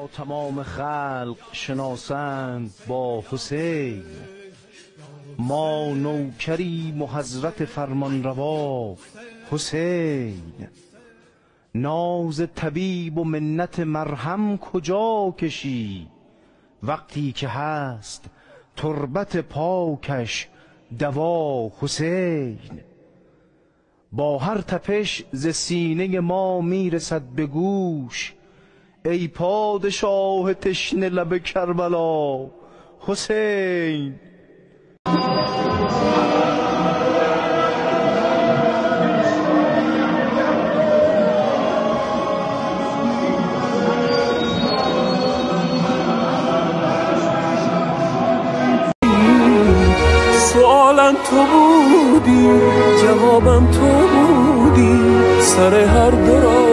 تمام خلق شناسند با حسین، ما نوکریم و حضرت فرمانروا حسین. ناز طبیب و منت مرهم کجا کشی، وقتی که هست تربت پاکش دوا حسین. با هر تپش ز سینه ما میرسد به گوش، ای پادشاه تشنه لب کربلا حسین. سوالم تو بودی، جوابم تو بودی، سر هر دراز